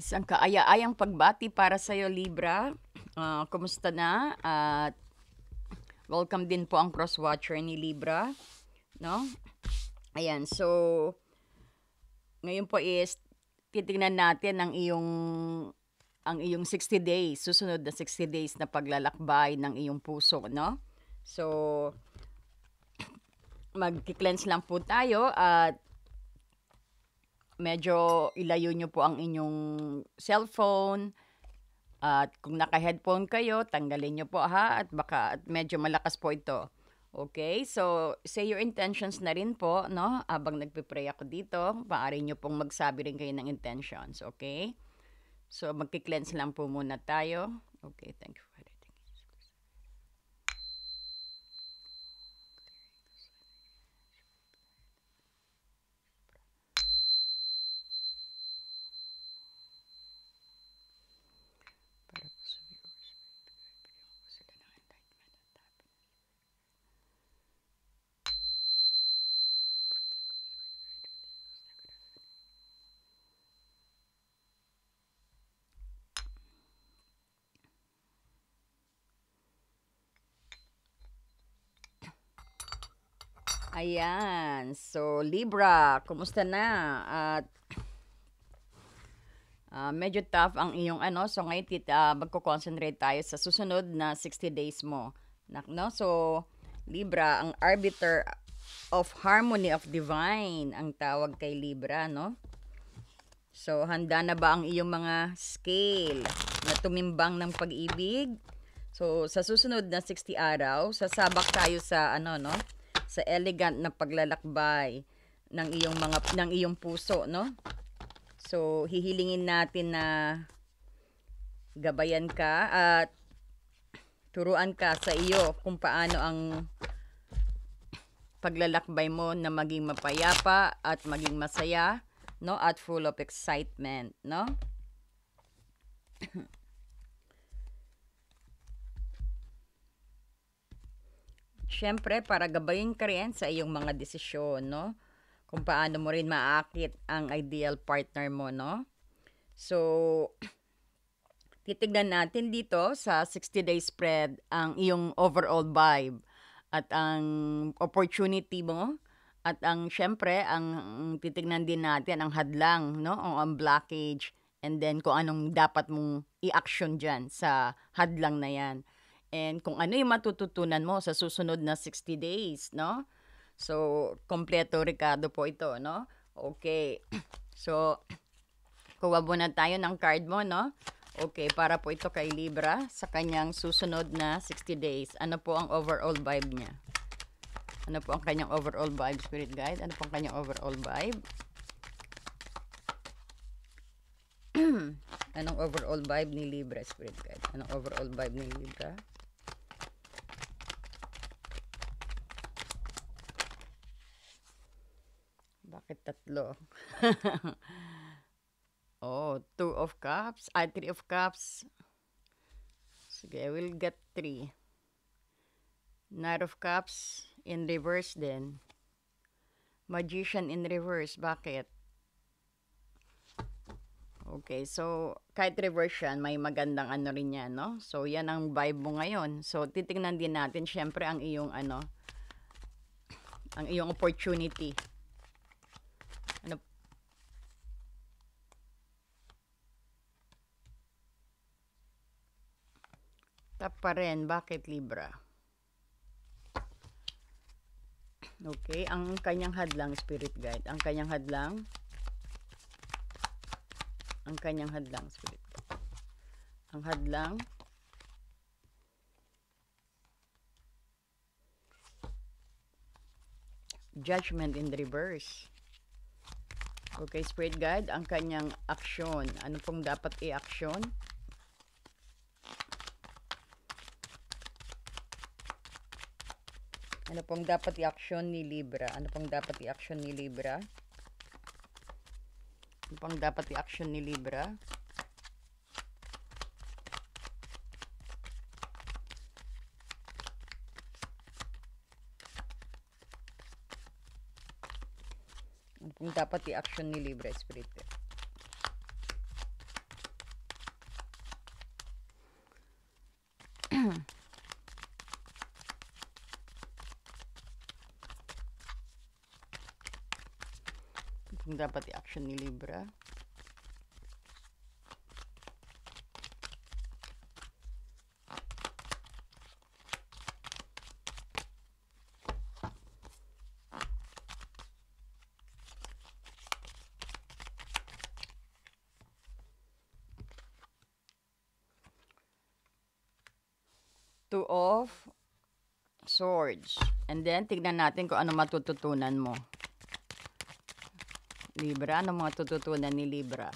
Isang kaaya-ayang pagbati para sa'yo, Libra. Kumusta na? At welcome din po ang cross-watcher ni Libra. No? Ayan, so ngayon po is titingnan natin ang iyong 60 days, susunod na 60 days na paglalakbay ng iyong puso, no? So, magki-cleanse lang po tayo at medyo ilayo nyo po ang inyong cellphone. At kung naka-headphone kayo, tanggalin nyo po ha at baka at medyo malakas po ito. Okay? So, say your intentions na rin po, no? Habang nagpe-pray ako dito, maaari nyo pong magsabi rin kayo ng intentions, okay? So, magki-cleanse lang po muna tayo. Okay, thank you, Father. Thank you, Jesus. Para po sa viewers, bigyan ko sila ng enlightenment at happiness. Ayan. So, Libra, kumusta na? At medyo tough ang iyong ano. So, ngayon magko-concentrate tayo sa susunod na 60 days mo. No? So, Libra, ang arbiter of harmony of divine ang tawag kay Libra, no? So, handa na ba ang iyong mga scale na tumimbang ng pag-ibig? So, sa susunod na 60 araw, sasabak tayo sa ano, no? Sa elegant na paglalakbay ng iyong puso, no? So, hihilingin natin na gabayan ka at turuan ka sa iyo kung paano ang paglalakbay mo na maging mapayapa at maging masaya, no? At full of excitement, no? Siyempre, para gabayin ka rin sa iyong mga desisyon, no? Kung paano mo rin maakit ang ideal partner mo, no? So, titignan natin dito sa 60-day spread ang iyong overall vibe at ang opportunity mo at ang syempre ang titignan din natin ang hadlang, no? O ang blockage and then kung anong dapat mong i-action diyan sa hadlang na 'yan. And kung ano yung matututunan mo sa susunod na 60 days, no? So, kompleto Ricardo po ito, no? Okay. So, kuha muna tayo ng card mo, no? Okay, para po ito kay Libra sa kanyang susunod na 60 days. Ano po ang overall vibe niya? Ano po ang kanyang overall vibe, Spirit Guide? Ano po ang kanyang overall vibe? Anong overall vibe ni Libra, Spirit Guide? Anong overall vibe ni Libra? Bakit tatlo? Oh, 2 of Cups. 3 of Cups. Sige, I will get 3. Knight of Cups in reverse din. Magician in reverse. Bakit? Okay, so kahit reverse yan, may magandang ano rin yan, no? So, yan ang vibe mo ngayon. So, titingnan din natin, syempre, ang iyong ano, ang iyong opportunity. Ano? Tap pa rin. Bakit, Libra? Okay, ang kanyang hadlang, Spirit Guide. Ang kanyang hadlang, Spirit Guide. Ang hadlang, Judgment in reverse. Okay, Spirit Guide, ang kanyang aksyon. Ano pong dapat i-aksyon? Ano pong dapat i-action ni Libra? Ano pong dapat i-action ni Libra? Ano pong dapat i-action ni Libra? Ano pong dapat i-action ni Libra, Spirit? Kung dapat i-action ni Libra. Two of Swords. And then, tignan natin kung ano matututunan mo. Libra, ano matututunan ni Libra?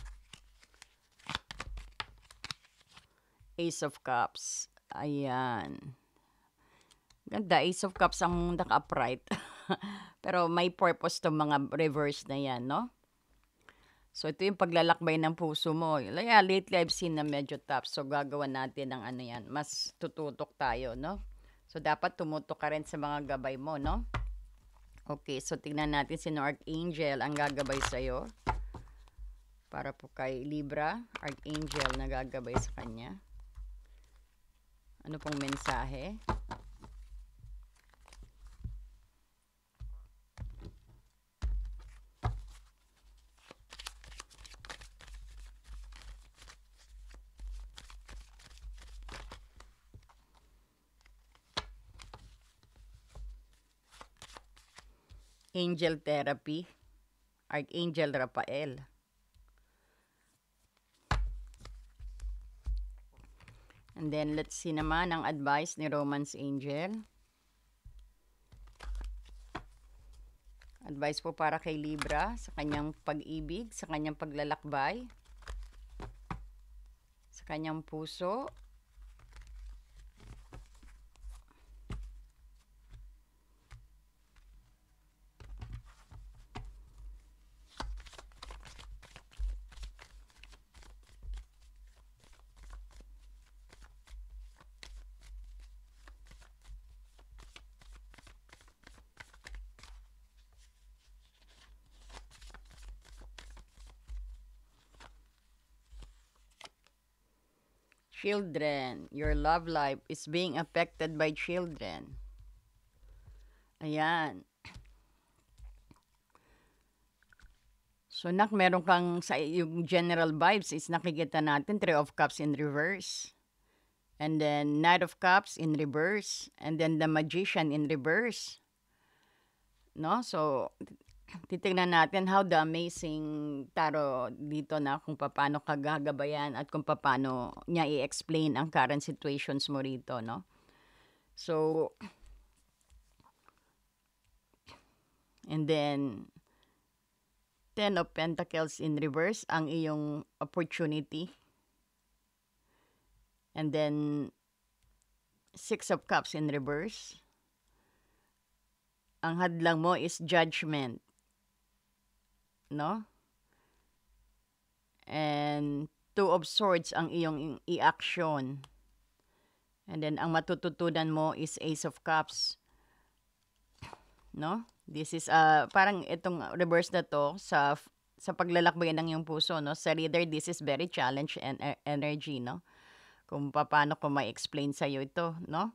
Ace of Cups. Ayan. Ganda, Ace of Cups ang naka-upright. Pero may purpose to mga reverse na yan, no? So, ito yung paglalakbay ng puso mo. Yeah, lately I've seen na medyo tough. So, gagawa natin ng ano yan. Mas tututok tayo, no? So, dapat tumutok ka rin sa mga gabay mo, no? Okay, so tingnan natin sino Archangel ang gagabay sa'yo. Para po kay Libra, Archangel na gagabay sa kanya. Ano pong mensahe? Angel Therapy, Archangel Raphael. And then, let's see naman ang advice ni Romance Angel. Advice po para kay Libra sa kanyang pag-ibig, sa kanyang paglalakbay, sa kanyang puso. Children, your love life is being affected by children. Ayan. So, meron kang, sa yung general vibes is nakikita natin, Three of Cups in reverse. And then, Knight of Cups in reverse. And then, the Magician in reverse. No? So, titignan natin how the amazing tarot dito na kung paano ka gagabayan at kung paano niya i-explain ang current situations mo rito, no? So, and then, Ten of Pentacles in reverse, ang iyong opportunity. And then, Six of Cups in reverse. Ang hadlang mo is judgment. No? And Two of Swords ang iyong i-action. And then, ang matututunan mo is Ace of Cups. No? This is, parang itong reverse na to sa paglalakbay ng iyong puso, no? Sa reader, this is very challenge and energy, no? Kung paano ko ma-explain sa'yo ito, no?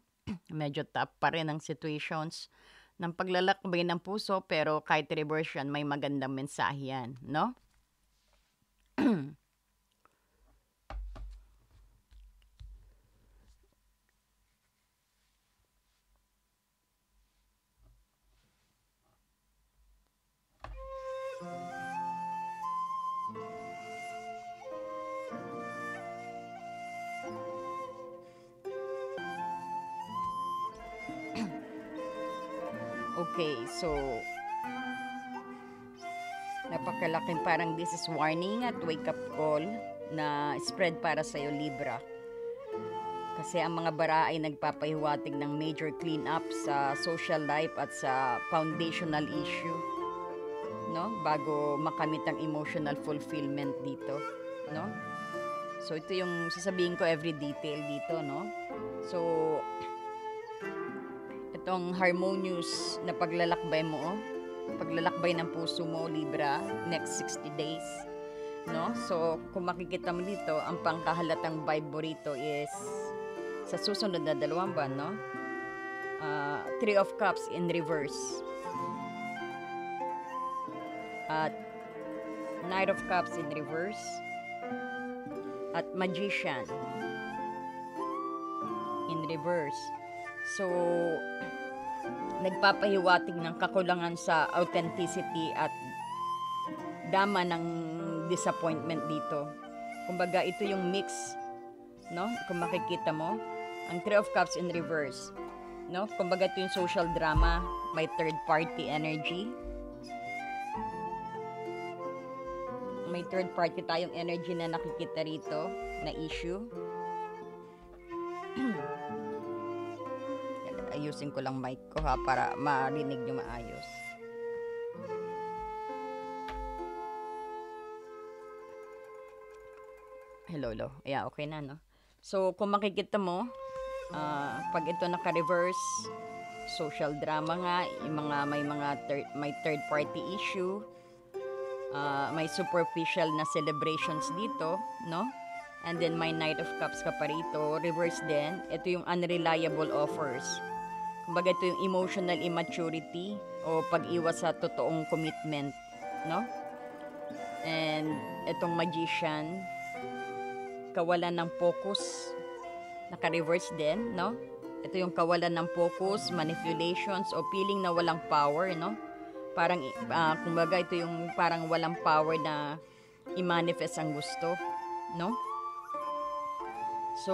Medyo tough pa rin ang situations ng paglalakbay ng puso, pero kahit reverse yan, may magandang mensahe yan, no? Okay, so napakalaking parang this is warning at wake-up call na spread para sa'yo, Libra. Kasi ang mga bara ay nagpapahiwatig ng major clean-up sa social life at sa foundational issue, no? Bago makamit ang emotional fulfillment dito, no? So, ito yung sasabihin ko every detail dito, no? So, itong harmonious na paglalakbay mo, paglalakbay ng puso mo, Libra, next 60 days, no? So, kung makikita mo dito, ang pangkahalatang vibe mo rito is sa susunod na 2 buwan, no? Three of Cups in reverse. At Knight of Cups in reverse, at Magician in reverse. So, nagpapahiwatig ng kakulangan sa authenticity at dama ng disappointment dito. Kumbaga, ito yung mix, no? Kung makikita mo, ang Three of Cups in reverse, no? Kumbaga, ito yung social drama, may third party energy. May third party tayong energy na nakikita rito, na issue. Ayusin ko lang mic ko ha, para marinig nyo maayos. Hello. Yeah, okay na, no? So, kung makikita mo, pag ito naka-reverse, social drama nga, yung may third party issue, may superficial na celebrations dito, no? And then may Knight of Cups ka pa rito, reverse din. Ito yung unreliable offers. Kumbaga ito yung emotional immaturity o pag-iwas sa totoong commitment, no? And itong Magician, kawalan ng focus, naka-reverse din, no? Ito yung kawalan ng focus, manipulations o feeling na walang power, no? Parang, kumbaga ito yung parang walang power na i-manifest ang gusto, no? So,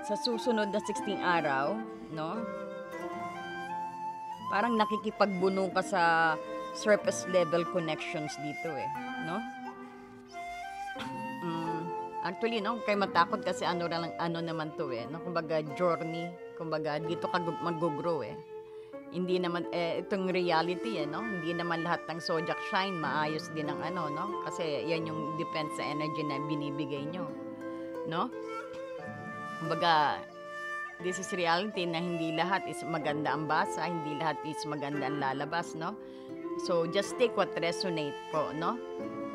sa susunod na 16 araw, no? Parang nakikipagbuno ka sa surface level connections dito no? Actually, no, kay matakot kasi ano naman to no? Kumbaga journey, kumbaga dito ka mag-grow Hindi naman, itong reality, no? Hindi naman lahat ng zodiac sign maayos din ang no? Kasi yan yung depends sa energy na binibigay nyo, no? Kumbaga, this is reality na hindi lahat is maganda ang basa, hindi lahat is maganda ang lalabas, no? So, just take what resonate po, no?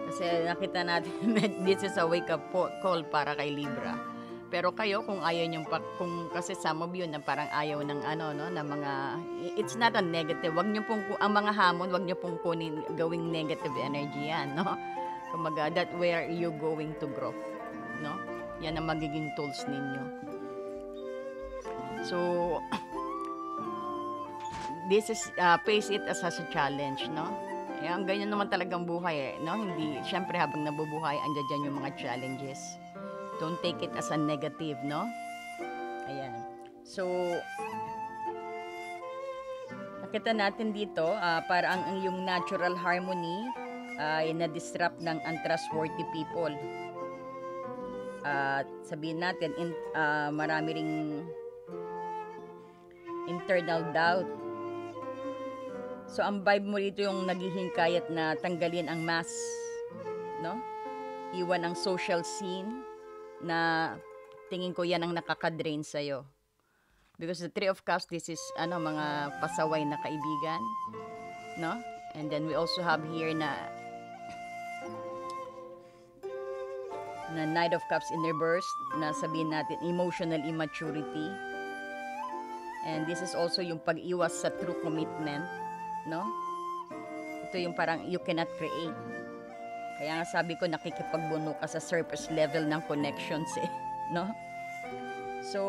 Kasi nakita natin, this is a wake-up call para kay Libra. Pero kayo, kung ayaw nyo kung kasi some of you na parang ayaw ng no, na mga, it's not a negative. Wag nyo pong, ang mga hamon, wag nyo pong gawing negative energy yan, no? Kumaga, that where you going to grow, no? Yan ang magiging tools ninyo. So, this is, face it as a challenge, no? Ang ganyan naman talagang buhay, no? Hindi, syempre habang nabubuhay, andyan dyan yung mga challenges. Don't take it as a negative, no? Ayan. So, nakita natin dito, para ang yung natural harmony ay na-disrupt ng untrustworthy people. At sabihin natin, marami ring internal doubt. So, ang vibe mo dito yung naghihingkayat na tanggalin ang mask, no? Iwan ang social scene, na tingin ko yan ang nakaka-drain sa'yo. Because the Three of Cups, this is mga pasaway na kaibigan, no? And then we also have here na Knight of Cups in reverse, na sabihin natin emotional immaturity. And this is also yung pag-iwas sa true commitment, no? Ito yung parang you cannot create. Kaya nga sabi ko, nakikipagbuno ka sa surface level ng connections no? So,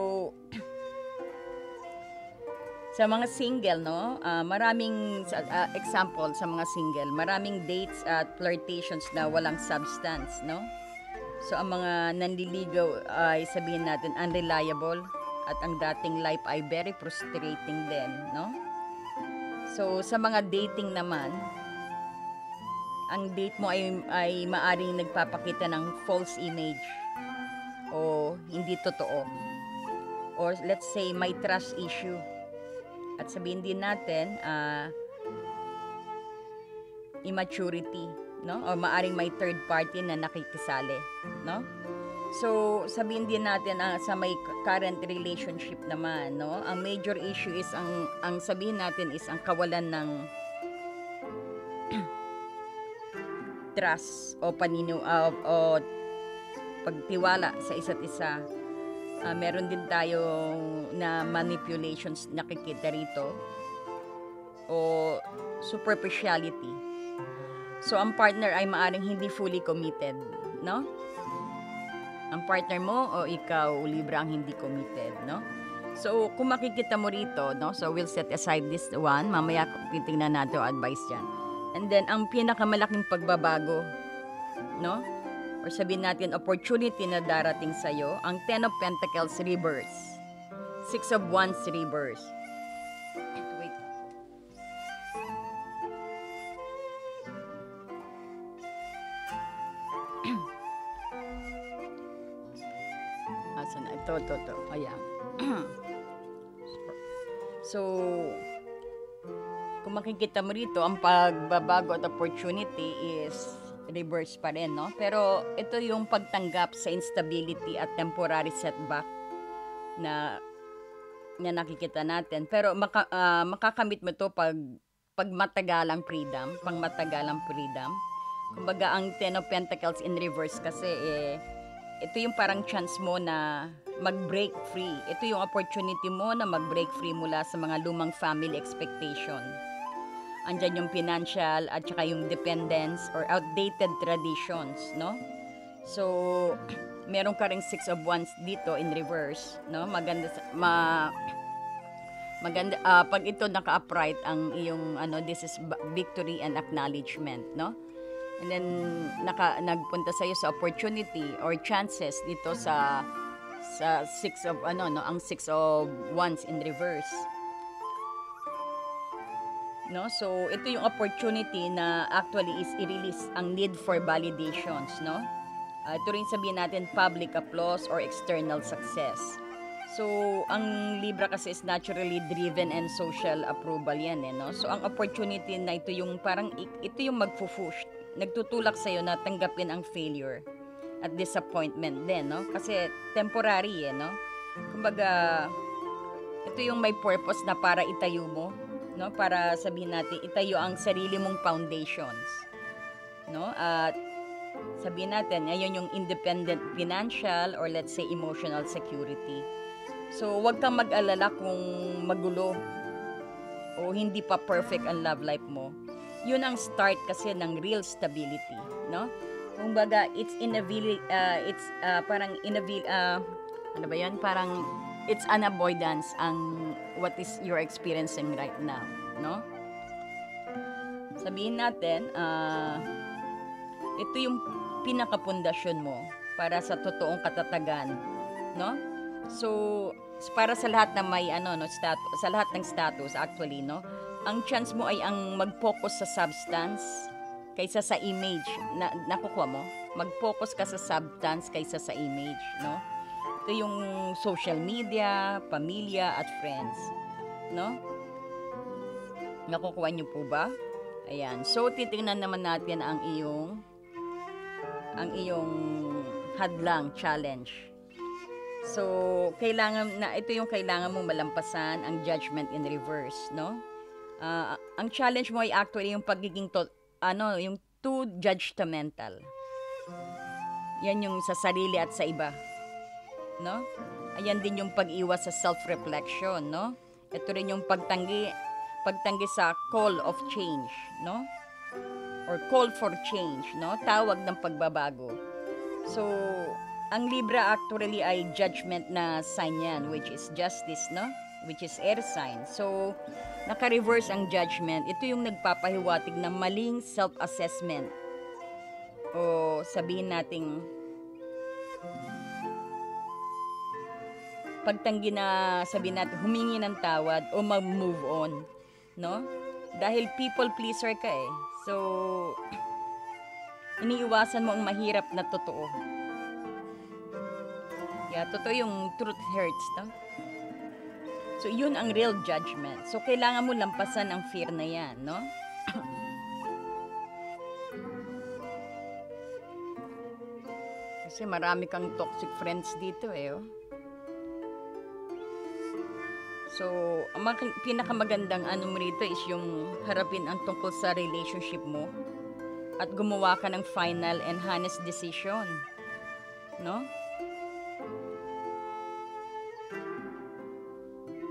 sa mga single, no? Maraming, example sa mga single, maraming dates at flirtations na walang substance, no? So, ang mga nanliligaw ay sabihin natin unreliable at ang dating life ay very frustrating din, no? So, sa mga dating naman, ang date mo ay maaring nagpapakita ng false image o hindi totoo. Or let's say may trust issue. At sabihin din natin, immaturity, no? O maaring may third party na nakikisali, no? So, sabihin din natin sa may current relationship naman, no? Ang major issue is ang sabihin natin is ang kawalan ng trust o o pagtiwala sa isa't isa. Meron din tayo na manipulations nakikita rito o superficiality. So, ang partner ay maaring hindi fully committed, no? Ang partner mo o ikaw, Libra, ang hindi committed, no? So, kung makikita mo rito, no? So, we'll set aside this one. Mamaya titingnan natin ang advice dyan. And then, ang pinakamalaking pagbabago, no? Or sabihin natin, opportunity na darating sa'yo, ang Ten of Pentacles reverse. Six of Wands reverse. Wait. Asan na? Ito. Ayan. So, kung makikita mo rito, ang pagbabago at opportunity is reverse pa rin, no? Pero ito yung pagtanggap sa instability at temporary setback na nakikita natin. Pero makakamit mo to pag matagalang freedom, pang matagalang freedom. Kumbaga, ang Ten of Pentacles in reverse kasi ito yung parang chance mo na mag-break free. Ito yung opportunity mo na mag-break free mula sa mga lumang family expectation. Andyan yung financial at saka yung dependence or outdated traditions, no? So, meron ka ring Six of Wands dito in reverse, no? Maganda pag ito naka-upright ang iyong this is victory and acknowledgement, no? And then nagpunta sa iyo sa opportunity or chances dito sa Six of ang Six of Wands in reverse. No? So ito yung opportunity na actually is i-release ang need for validations, no? Ito rin sabihin natin public applause or external success. So, ang Libra kasi is naturally driven and social approval yan, no? So, ang opportunity na ito yung parang, ito yung magpupush, nagtutulak sa'yo na tanggapin ang failure at disappointment din, no? Kasi temporary, no? Kumbaga, ito yung may purpose na para itayo mo, no? Para sabihin natin, itayo ang sarili mong foundations, no? At sabihin natin, ayun yung independent financial or let's say emotional security. So, wag kang mag-alala kung magulo o hindi pa perfect ang love life mo. Yun ang start kasi ng real stability, no? Kumbaga, ano ba yun? Parang it's an avoidance ang what is you're experiencing right now, no? Sabihin natin, ito yung pinakapundasyon mo para sa totoong katatagan, no? So, para sa lahat na may status, sa lahat ng status actually, no? Ang chance mo ay ang mag-focus sa substance kaysa sa image. Nakukuha mo? Mag-focus ka sa substance kaysa sa image, no? Ito yung social media, pamilya at friends, no? Nakukuha niyo po ba? Ayan. So, titingnan naman natin ang iyong hadlang, challenge. So, ito yung kailangan mong malampasan, ang judgment in reverse, no? Ang challenge mo ay actually yung pagiging yung too judgmental. Yan yung sa sarili at sa iba, no? Ayan din yung pag-iwas sa self-reflection, no? Ito rin yung pagtanggi sa call of change, no? Or call for change, no? Tawag ng pagbabago. So, ang Libra actually ay judgment na sign yan, which is justice, no? Which is air sign. So, naka-reverse ang judgment. Ito yung nagpapahiwatig ng maling self-assessment. O sabihin nating pagtanggi na sabihin natin humingi ng tawad o mag-move on, no? Dahil people pleaser ka eh. So, iniiwasan mo ang mahirap na totoo. Yeah, totoo yung truth hurts, no? So, yun ang real judgment. So, kailangan mo lampasan ang fear na yan, no? Kasi marami kang toxic friends dito eh, oh. So, ang pinakamagandang mo rito is yung harapin ang tungkol sa relationship mo at gumawa ka ng final and honest decision, no?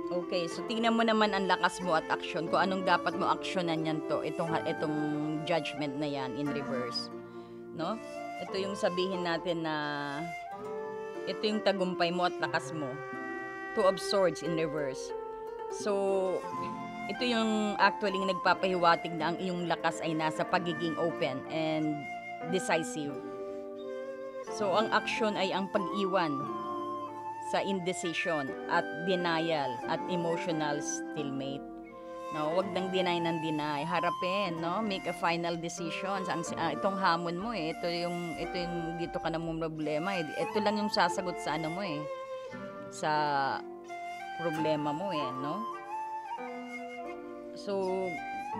Okay, so tingnan mo naman ang lakas mo at aksyon kung anong dapat mo aksyonan yan to, itong judgment na yan in reverse, no? Ito yung sabihin natin na ito yung tagumpay mo at lakas mo. Two of Swords in reverse. So, ito yung actually nagpapahiwatig na ang iyong lakas ay nasa pagiging open and decisive. So, ang aksyon ay ang pag-iwan sa indecision at denial at emotional stalemate. No, wag nang deny. Harapin, no? Make a final decision. Itong hamon mo ito yung dito ka na mo problema eh. Ito lang yung sasagot sa ano mo eh. Sa problema mo eh, no? So,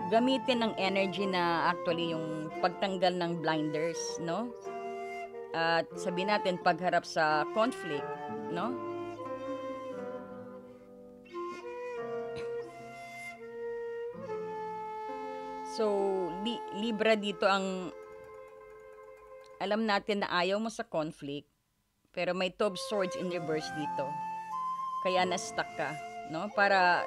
gamitin ng energy na actually yung pagtanggal ng blinders, no? At sabihin natin pagharap sa conflict, no? So, Libra dito ang alam natin na ayaw mo sa conflict, pero may Two of Swords in reverse dito. Kaya na-stuck ka, no? Para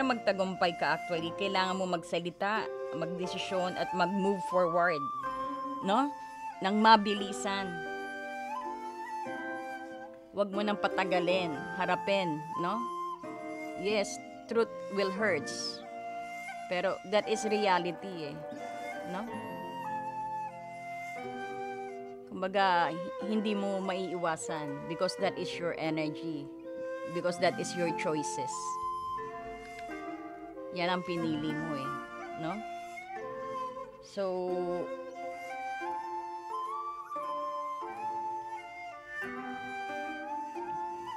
magtagumpay ka actually, kailangan mo magsalita, magdesisyon at mag-move forward, no? Nang mabilisan. Huwag mo nang patagalin, harapin, no? Yes, truth will hurts. Pero that is reality eh, no? Kumbaga, hindi mo maiiwasan because that is your energy. Because that is your choices. Yan ang pinili mo eh, no? So,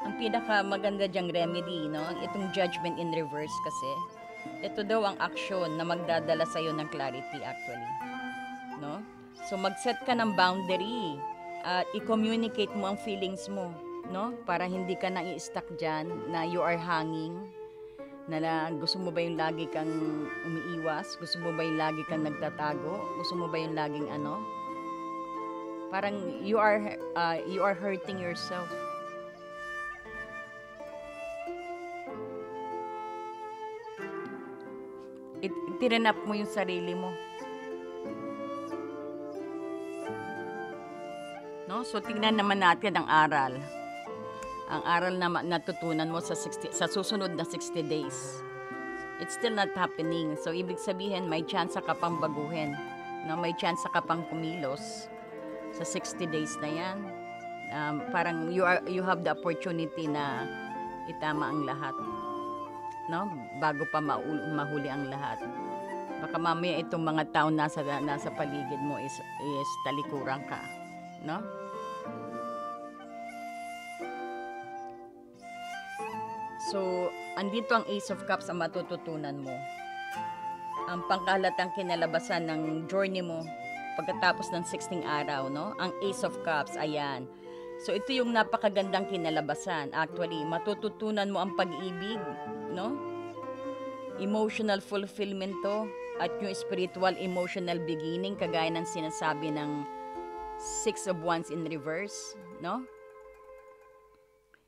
ang pinaka maganda diyang remedy, no? Itong judgment in reverse kasi, ito daw ang aksyon na magdadala sa'yo ng clarity actually, no? So, mag-set ka ng boundary at i-communicate mo ang feelings mo, no? Para hindi ka na i-stuck dyan na you are hanging, na gusto mo ba yung lagi kang umiiwas? Gusto mo ba yung lagi kang nagtatago? Gusto mo ba yung laging ano? Parang you are hurting yourself. Tirinap mo yung sarili mo. No? So, tingnan naman natin ang aral. Ang aral na natutunan mo sa susunod na 60 days. It's still not happening. So, ibig sabihin, may chance ka pang baguhin. No? May chance ka pang kumilos sa 60 days na yan. Parang you have the opportunity na itama ang lahat. No? Bago pa mahuli ang lahat. Baka mamaya itong mga tao nasa paligid mo is talikuran ka, no? So, andito ang Ace of Cups ang matututunan mo. Ang pangkahalatang kinalabasan ng journey mo pagkatapos ng 16 araw, no? Ang Ace of Cups, ayan. So, ito yung napakagandang kinalabasan. Actually, matututunan mo ang pag-ibig, no? Emotional fulfillment to at yung spiritual emotional beginning kagaya ng sinasabi ng Six of Wands in reverse, no?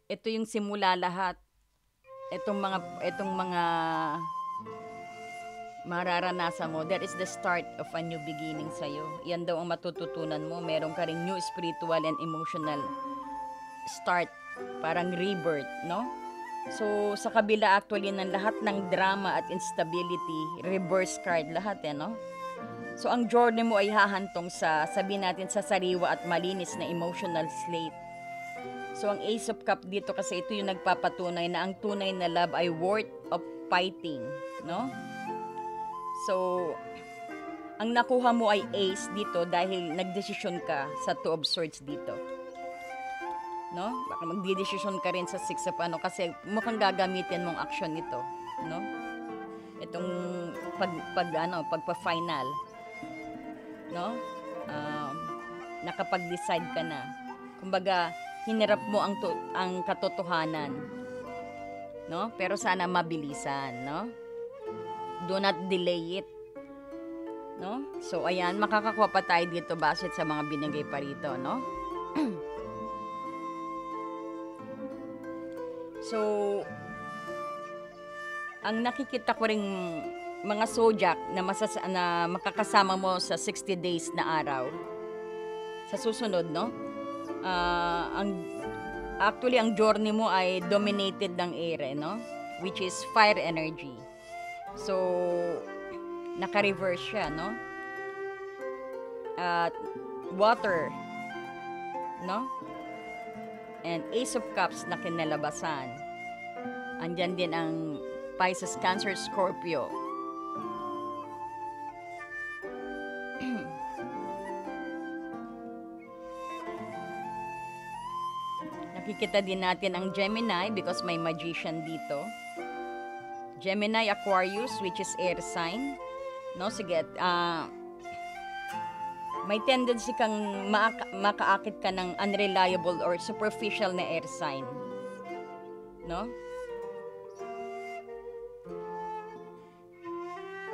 Ito yung simula lahat. Itong mga mararanasan mo, that is the start of a new beginning sa'yo. Yan daw ang matututunan mo. Meron ka ring new spiritual and emotional start, parang rebirth, no? So, sa kabila actually ng lahat ng drama at instability, reverse card lahat no? So, ang journey mo ay hahantong sa, sabihin natin, sa sariwa at malinis na emotional slate. So, ang Ace of Cup dito kasi ito yung nagpapatunay na ang tunay na love ay worth of fighting, no? So, ang nakuha mo ay Ace dito dahil nagdesisyon ka sa Two of Swords dito. No? Baka magdidesisyon ka rin sa 6 of kasi mukhang gagamitin mong action nito, no? Itong pagpa-final, no? Nakapag-decide ka na. Kumbaga, hinarap mo ang katotohanan, no? Pero sana mabilisan, no? Do not delay it, no? So, ayan, makakakuha pa tayo dito base sa mga binigay pa rito, no? So, ang nakikita ko ring mga zodiac na makakasama mo sa 60 days na araw, sa susunod, no? Actually, ang journey mo ay dominated ng air, no? Which is fire energy. So, naka-reverse siya, no? At water, no? And Ace of Cups na kinalabasan. Andyan din ang Pisces, Cancer, Scorpio. Nakikita din natin ang Gemini because may magician dito. Gemini, Aquarius, which is air sign. No, sige, may tendency kang makaakit ka ng unreliable or superficial na air sign. No?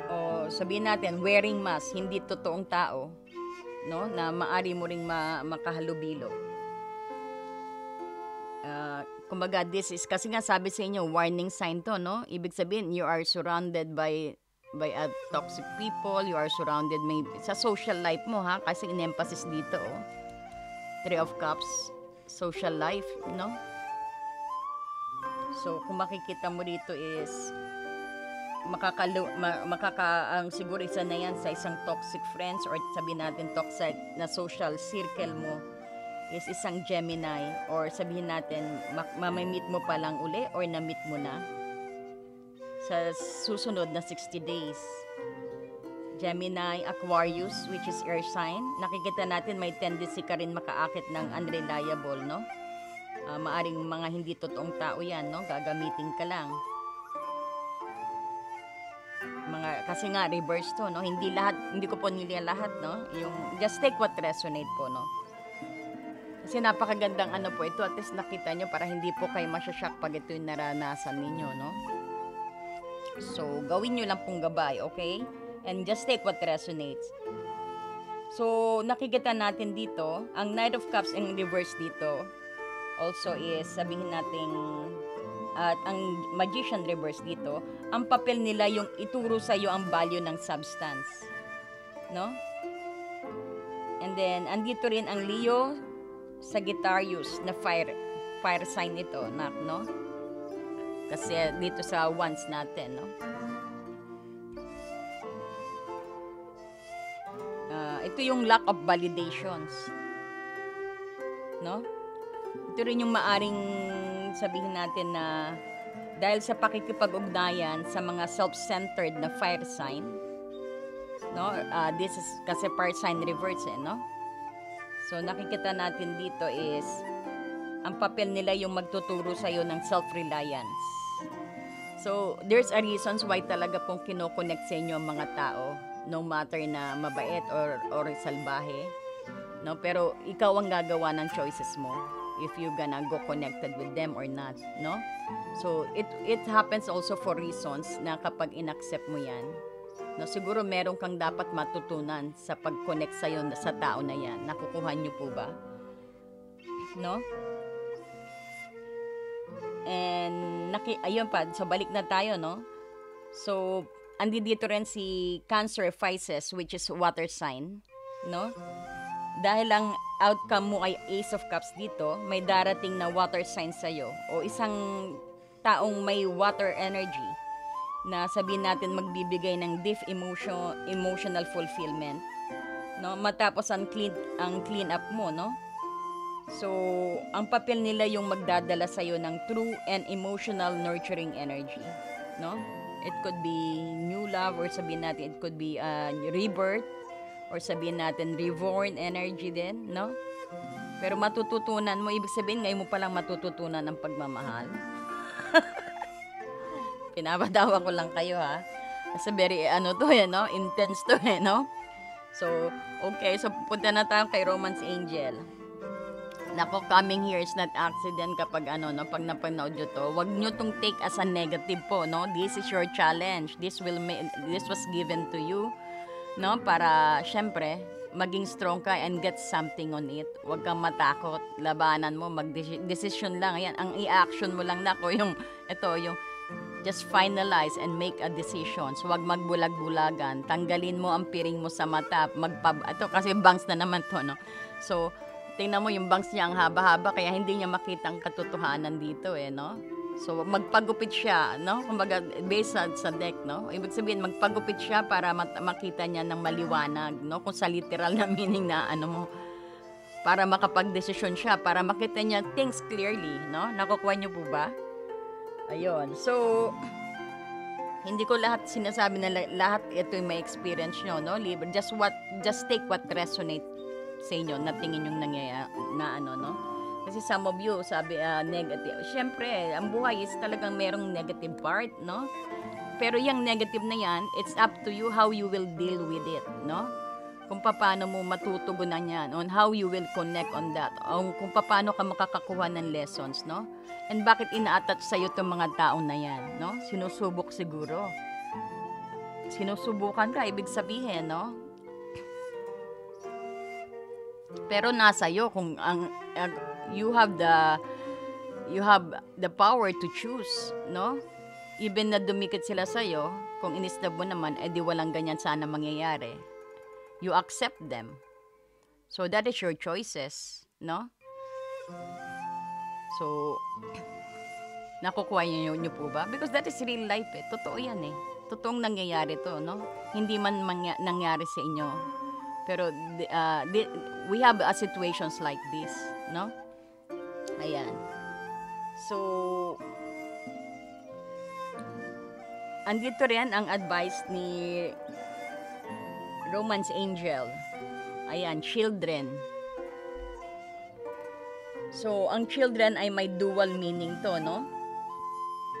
O sabihin natin, wearing mask, hindi totoong tao. No? Na maari mo ring makahalubilo. Kumbaga, this is, kasi nga sabi sa inyo, warning sign to, no? Ibig sabihin, you are surrounded by toxic people, you are surrounded sa social life mo, ha? Kasi in-emphasis dito, oh. Three of Cups, social life, no? So, kung makikita mo dito is, ang siguro isa na yan sa isang toxic friends or sabihin natin toxic na social circle mo is isang Gemini or sabihin natin mamay-meet mo pa lang uli or na-meet mo na sa susunod na 60 days. Gemini, Aquarius, which is air sign. Nakikita natin may tendency ka rin makaakit ng unreliable, no? Maaring mga hindi totoong tao yan, no? Gagamitin ka lang. Kasi nga reverse to, no? Hindi ko po lahat, no? Yung just take what resonate po, no? Kasi napakagandang po ito, at least nakita nyo para hindi po kayo masyashock pag ito yung naranasan ninyo, no? So, gawin nyo lang pong gabay, okay? And just take what resonates. So, nakikita natin dito, ang Knight of Cups in reverse dito, also is, sabihin natin, at ang Magician reverse dito, ang papel nila yung ituro sa iyo ang value ng substance. No? And then, andito rin ang Leo, Sagittarius na fire sign ito, no? Kasi dito sa wands natin, no? Ito yung lack of validations, no? Ito rin yung maaring sabihin natin na dahil sa pakikipag-ugnayan sa mga self-centered na fire sign, no? This is kasi fire sign reverse, no? So, nakikita natin dito is, ang papel nila yung magtuturo sa'yo ng self-reliance. So, there's a reasons why talaga pong kinoconnect sa inyo ang mga tao, no matter na mabait or salbahe. No? Pero, ikaw ang gagawa ng choices mo if you gonna go connected with them or not. No? So, it happens also for reasons na kapag inaccept mo yan, no, siguro meron kang dapat matutunan sa pag-connect sa'yo sa tao na yan. Nakukuha niyo po ba? No? And, ayun pa. So, balik na tayo, no? So, andito rin si Cancer Pisces, which is water sign. No? Dahil ang outcome mo ay Ace of Cups dito, may darating na water sign sa'yo. O isang taong may water energy na sabihin natin magbibigay ng deep emotional fulfillment, no, matapos ang clean up mo, no. So ang papel nila yung magdadala sa iyo ng true and emotional nurturing energy, no. It could be new love, or sabihin natin it could be rebirth, or sabihin natin reborn energy din, no. Pero matututunan mo, ibig sabihin ngayon mo palang matututunan ang pagmamahal. Pinapatawa ko lang kayo, ha. Kasi very, no? Intense to, no? So, okay. So, punta na tayo kay Romance Angel. Nako, coming here is not accident kapag, no? Pag napanood nyo to, wag nyo tong take as a negative po, no? This is your challenge. This was given to you, no? Para, syempre, maging strong ka and get something on it. Huwag kang matakot. Labanan mo, mag-decision lang. Ayan, ang i-action mo lang, nako, yung Just finalize and make a decision. So, wag magbulag-bulagan. Tanggalin mo ang piring mo sa mata. Ito kasi bangs na naman to, no? So, tingnan mo yung bangs niya ang haba-haba kaya hindi niya makita ang katotohanan dito, no? So, magpagupit siya, no? Kumbaga, based sa deck, no? Ibig sabihin, magpagupit siya para makita niya ng maliwanag, no? Kung sa literal na meaning na mo, para makapag-desisyon siya, para makita niya things clearly, no? Nakukuha niyo po ba? Ayun. So, hindi ko lahat sinasabi na lahat ito yung may experience nyo, no? Just take what resonate sa inyo na tingin yung nangyayari na no? Kasi some of you, sabi, negative. Siyempre, ang buhay is talagang merong negative part, no? Pero yung negative na yan, it's up to you how you will deal with it, no? Kung paano mo matutugunan yan, on how you will connect on that, o kung paano ka makakakuha ng lessons, no? And bakit ina-attach sa'yo itong mga taong na yan, no? Sinusubok siguro. Sinusubukan ka, ibig sabihin, no? Pero nasa iyo kung you have the power to choose, no? Even na dumikit sila sa iyo, kung inistab mo naman, di walang ganyan sana mangyayari. You accept them. So that is your choices, no? So, nakukuha niyo po ba? Because that is real life, eh. Totoo yan, eh. Totoong nangyayari to, no? Hindi man nangyari sa inyo. Pero, we have situations like this, no? Ayan. So, andito rin ang advice ni Romance Angel. Ayan, children. So, ang children ay may dual meaning to, no?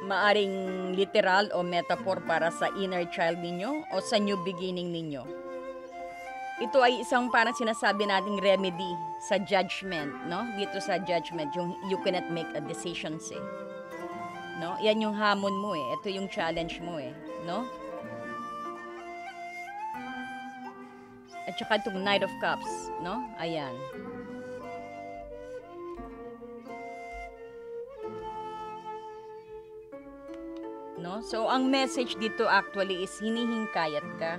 Maaring literal o metaphor para sa inner child ninyo o sa new beginning ninyo. Ito ay isang parang sinasabi nating remedy sa judgment, no? Dito sa judgment, yung you cannot make a decision, no? Yan yung hamon mo, eh. Ito yung challenge mo, eh, no? At saka itong Knight of Cups, no? Ayan. No? So, ang message dito actually is hinihingkayat ka.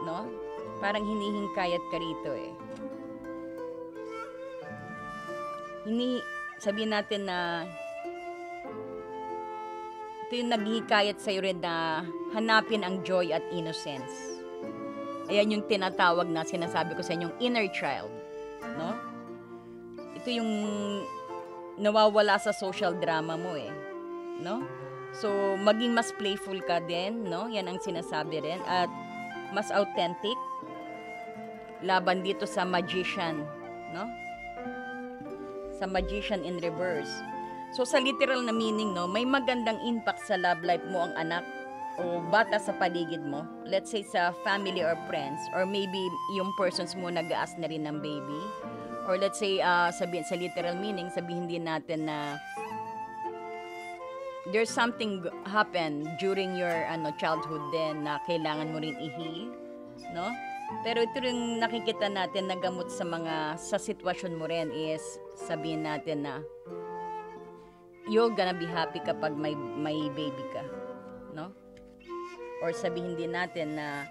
No? Parang hinihingkayat ka rito, eh. Sabihin natin na ito yung naghihikayat sa'yo rin na hanapin ang joy at innocence. Ayan yung tinatawag na sinasabi ko sa inyong inner child. No? Ito yung nawawala sa social drama mo, eh. No? So, maging mas playful ka din, no? Yan ang sinasabi rin. At mas authentic. Laban dito sa magician, no? Sa magician in reverse. So, sa literal na meaning, no? May magandang impact sa love life mo ang anak o bata sa paligid mo. Let's say sa family or friends. Or maybe yung persons mo nag-aas na rin ng baby. Or let's say, sabihin, sa literal meaning, sabihin din natin na there's something happen during your childhood din na kailangan mo rin i-heal, no? Pero ito rin nakikita natin na gamot sa sitwasyon mo rin is sabihin natin na you're gonna be happy kapag may baby ka, no? Or sabihin din natin na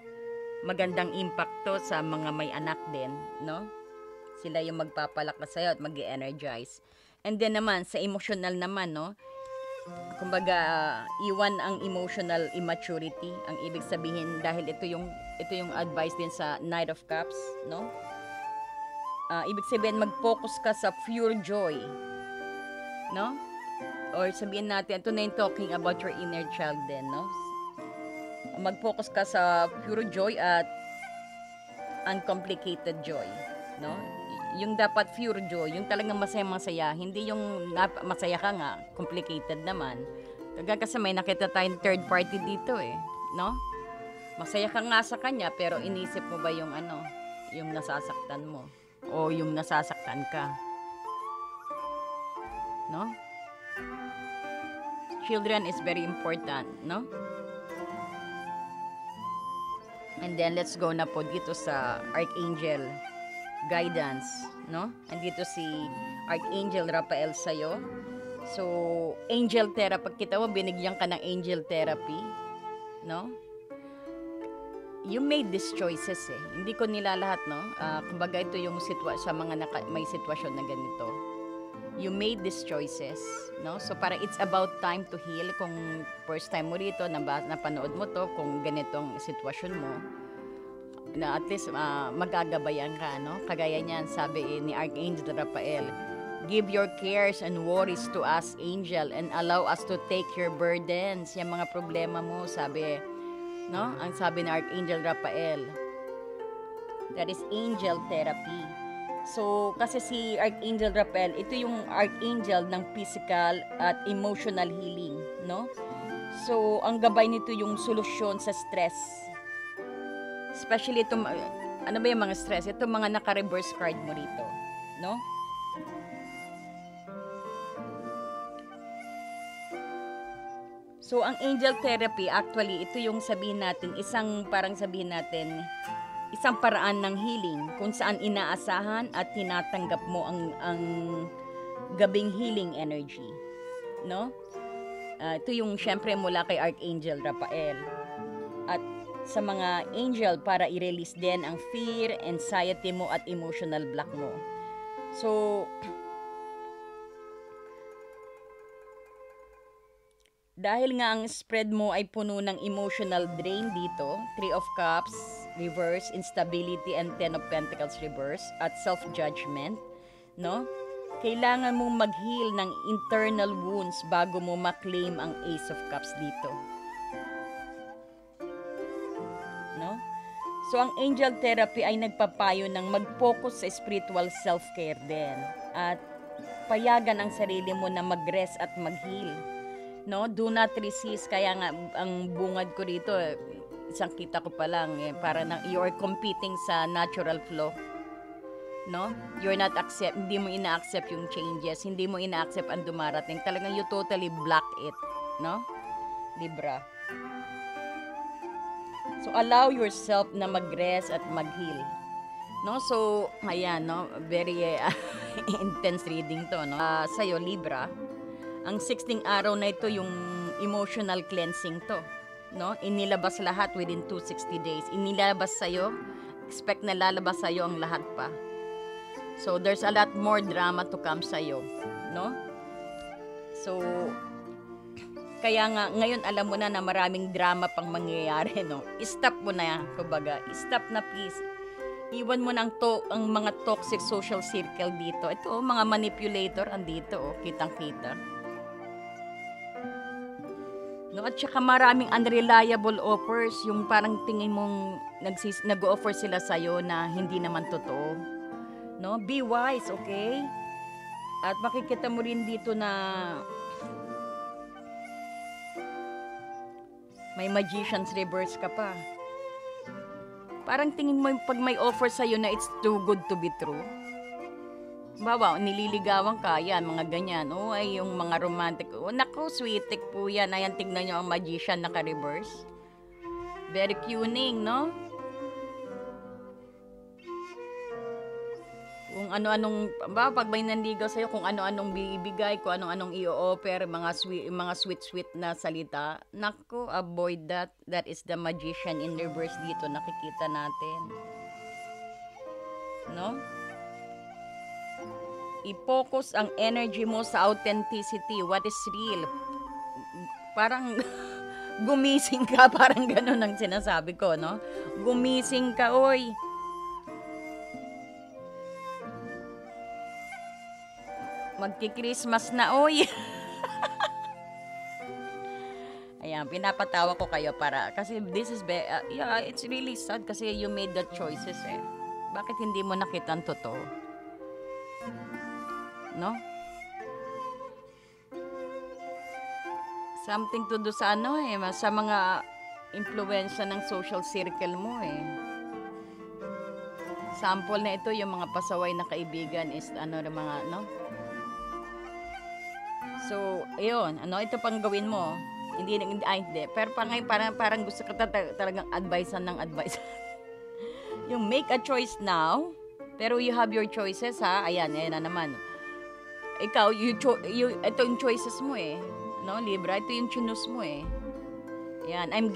magandang impact to sa mga may anak din, no? Sila yung magpapalakas sa'yo at mag-energize. And then naman, sa emotional naman, no? Kumbaga, iwan ang emotional immaturity. Ang ibig sabihin, dahil ito yung advice din sa Knight of Cups, no? Ibig sabihin, mag-focus ka sa pure joy, no? Or sabihin natin, ito na yung talking about your inner child din, no? Mag-focus ka sa pure joy at uncomplicated joy, no? Yung dapat pure joy, yung talagang masaya-masaya, hindi yung masaya ka nga, complicated naman. Kasi may nakita tayong third party dito, eh, no? Masaya ka nga sa kanya, pero inisip mo ba yung yung nasasaktan mo o yung nasasaktan ka, no? Children is very important, no? And then let's go na po dito sa Archangel guidance, no? Andito si Archangel Raphael sa'yo. So, angel therapy, pag kita mo, binigyan ka ng angel therapy, no? You made these choices eh. Hindi ko nilalahat, no? Kumbaga ito yung sa mga may sitwasyon na ganito. You made these choices, no? So parang it's about time to heal. Kung first time mo rito, napanood mo to, kung ganitong sitwasyon mo, na at least magagabayan ka, no? Kagaya niyan, sabi ni Archangel Raphael, give your cares and worries to us, angel, and allow us to take your burdens. Yung mga problema mo, sabi, no? Ang sabi ni Archangel Raphael, that is angel therapy. So, kasi si Archangel Raphael, ito yung archangel ng physical at emotional healing, no? So, ang gabay nito yung solusyon sa stress. Especially itong, ano ba yung mga stress? Ito mga naka-reverse card mo rito, no? So, ang angel therapy, actually, ito yung sabihin natin, isang paraan ng healing kung saan inaasahan at tinatanggap mo ang gabing healing energy, no? Ito yung syempre mula kay Archangel Raphael. At sa mga angel para i-release din ang fear, anxiety mo at emotional block mo. So, dahil nga ang spread mo ay puno ng emotional drain dito, Three of Cups, reverse, instability, and Ten of Pentacles, reverse, at self-judgment, no? Kailangan mong mag-heal ng internal wounds bago mo ma-claim ang Ace of Cups dito. No? So, ang angel therapy ay nagpapayo ng mag-focus sa spiritual self-care din. At payagan ang sarili mo na mag-rest at mag-heal. No, do not resist. Kaya nga ang bungad ko rito, isang kita ko pa lang, para you are competing sa natural flow. No, you're not hindi mo ina-accept yung changes, hindi mo ina-accept ang dumarating. Talagang you totally block it, no? Libra. So allow yourself na mag-rest at mag-heal. No, so ayan, no, very intense reading to, no. Sa'yo, Libra, ang 16 araw na ito yung emotional cleansing to, no? Inilabas lahat within 260 days. Inilabas sa'yo, expect na lalabas sa'yo ang lahat pa. So, there's a lot more drama to come sa'yo, no? So, kaya nga, ngayon alam mo na maraming drama pang mangyayari, no? Stop mo na yan, kumbaga. Stop na please. Iwan mo na ang mga toxic social circle dito. Ito, mga manipulator andito, kitang-kita. No, at saka maraming unreliable offers, yung parang tingin mong nag-offer sila sa'yo na hindi naman totoo. No? Be wise, okay? At makikita mo rin dito na may magician's reverse ka pa. Parang tingin mo pag may offer sa'yo na it's too good to be true. Bawa, nililigawan ka, yan, mga ganyan. O, ay, yung mga romantic. O, naku, sweetik po yan. Ayan, tignan nyo ang magician naka-reverse. Very cuning, no? Kung ano-anong, pag may nanligaw sa'yo, kung ano-anong bibigay, kung ano-anong i-offer, mga sweet-sweet na salita. Naku, avoid that. That is the magician in reverse dito, nakikita natin. No? I-focus ang energy mo sa authenticity, what is real. Parang gumising ka, parang ganun ang sinasabi ko, no? Gumising ka, oy. Magki-Christmas na, oy. Ayan, pinapatawa ko kayo kasi this is, yeah, it's really sad kasi you made the choices eh. Bakit hindi mo nakita ang totoo? No? Something to do sa sa mga impluwensya ng social circle mo eh. Sample na ito, yung mga pasaway na kaibigan is mga, no? So, ayun, ito pang gawin mo. Hindi. Pero parang gusto ka talagang advisean. Yung make a choice now, pero you have your choices, ha? Ayan na naman. ikaw, ito yung choices mo eh. No, Libra, ito yung choose mo eh. Yan, I'm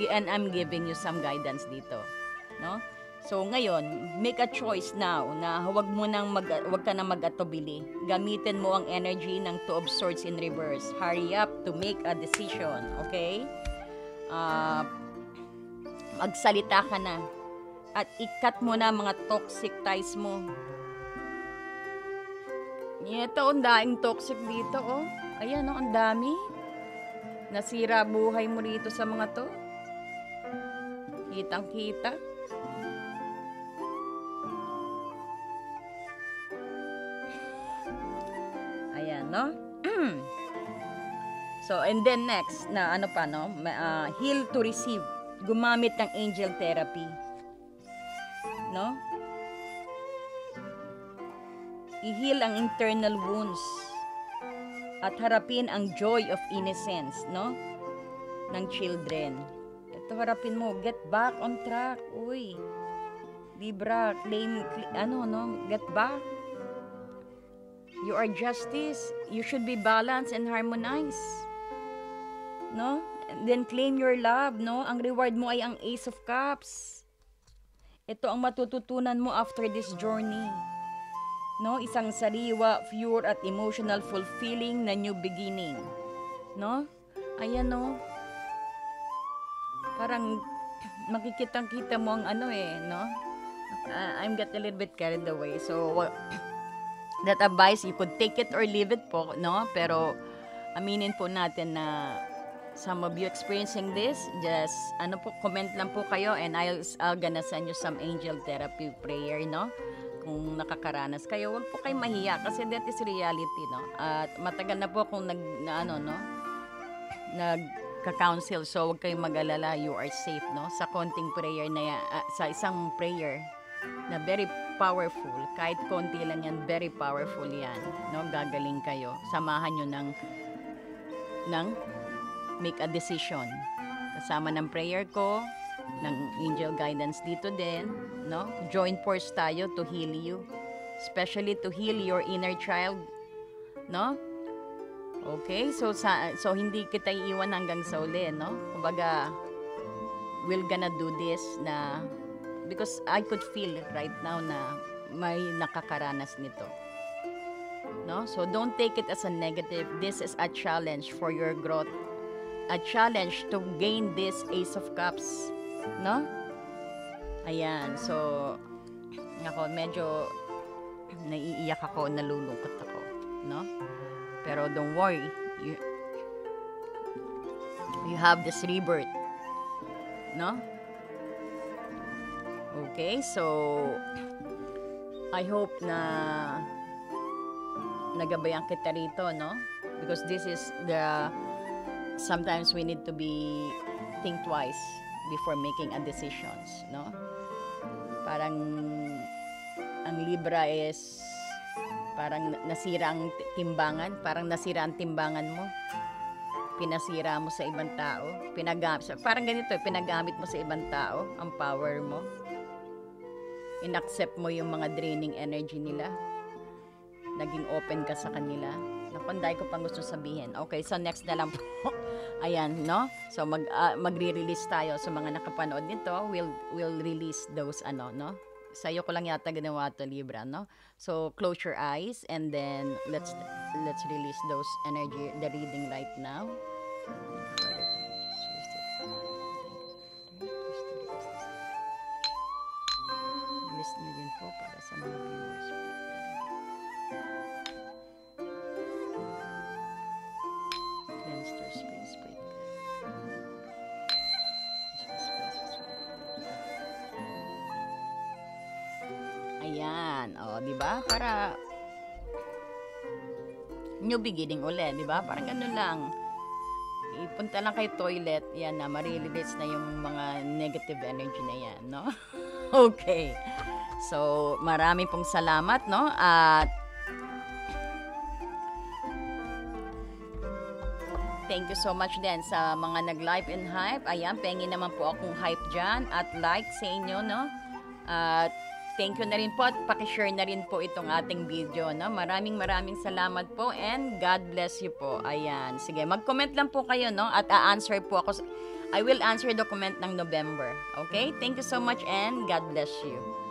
giving you some guidance dito. No? So ngayon, make a choice now na wag ka nang mag-atubili. Gamitin mo ang energy ng Two of Swords in reverse. Hurry up to make a decision, okay? Magsalita ka na at i-cut mo na mga toxic ties mo. Ito, ang daing toxic dito, oh. Ayan, oh, ang dami. Nasira buhay mo rito sa mga to. Kitang-kita. Ayan, no? So, and then next, na ano pa, no? Heal to receive. Gumamit ng angel therapy. No? I-heal ang internal wounds. At harapin ang joy of innocence, no? Ng children. Ito, harapin mo. Get back on track. Uy. Libra, get back. You are justice. You should be balanced and harmonized. No? And then claim your love, no? Ang reward mo ay ang Ace of Cups. Ito ang matututunan mo after this journey. No? Isang sariwa, pure at emotional fulfilling na new beginning. No? Ayan, no? Parang makikitang-kita mo ang ano eh, no? I'm get a little bit carried away. So, that advice, you could take it or leave it po, no? Pero, aminin po natin na some of you experiencing this, just, comment lang po kayo and I'll gonna send you some angel therapy prayer, no? Kung nakakaranas kayo, wag po kayo mahiya kasi that is reality, no? At matagal na po akong nagka-counsel, so wag kayong mag-alala, you are safe, no? Sa konting prayer na yan, sa isang prayer na very powerful, kahit konti lang yan, very powerful yan, no? Gagaling kayo, samahan nyo ng make a decision kasama ng prayer ko, ng angel guidance dito din, no? Join force tayo to heal you, especially to heal your inner child, no? Okay, so hindi kita iiwan hanggang sa uli, no? Kumbaga, we're gonna do this na because I could feel right now na may nakakaranas nito. No? So don't take it as a negative. This is a challenge for your growth. A challenge to gain this Ace of Cups. No? Ayan. So, ako, medyo naiiyak ako, nalulungkot ako. No? Pero don't worry. You have this rebirth. No? Okay, so I hope na nagabayan kita rito, no? Because this is sometimes we need to think twice before making a decisions, no? Parang ang Libra is parang nasira ang timbangan, mo. Pinasira mo sa ibang tao, parang ganito, pinagamit mo sa ibang tao ang power mo. Inaccept mo yung mga draining energy nila. Naging open ka sa kanila. Nakunday ko pang gusto sabihin. Okay, so next na lang po. Ayan, no? So magre-release tayo sa mga nakapanood nito. We'll release those no? Sa'yo ko lang yata ginawa to, Libra, no? So close your eyes and then let's release those energy, the reading right now. List nyo din po para sa mga viewers. Cleanse their space, pray. Ayan, di ba? Para new beginning ulit, di ba? Parang ganun lang. Ipunta lang kay toilet, yan na, ma-release na yung mga negative energy na yan, no? Okay. So, maraming pong salamat, no? At thank you so much din sa mga nag-live and hype. Ayan, pengi naman po akong hype dyan at like sa inyo, no? At thank you na rin po at paki-share na rin po itong ating video, no? Maraming salamat po and God bless you po. Ayan. Sige, mag-comment lang po kayo, no? At a-answer po ako. I will answer the comment ng November. Okay? Thank you so much and God bless you.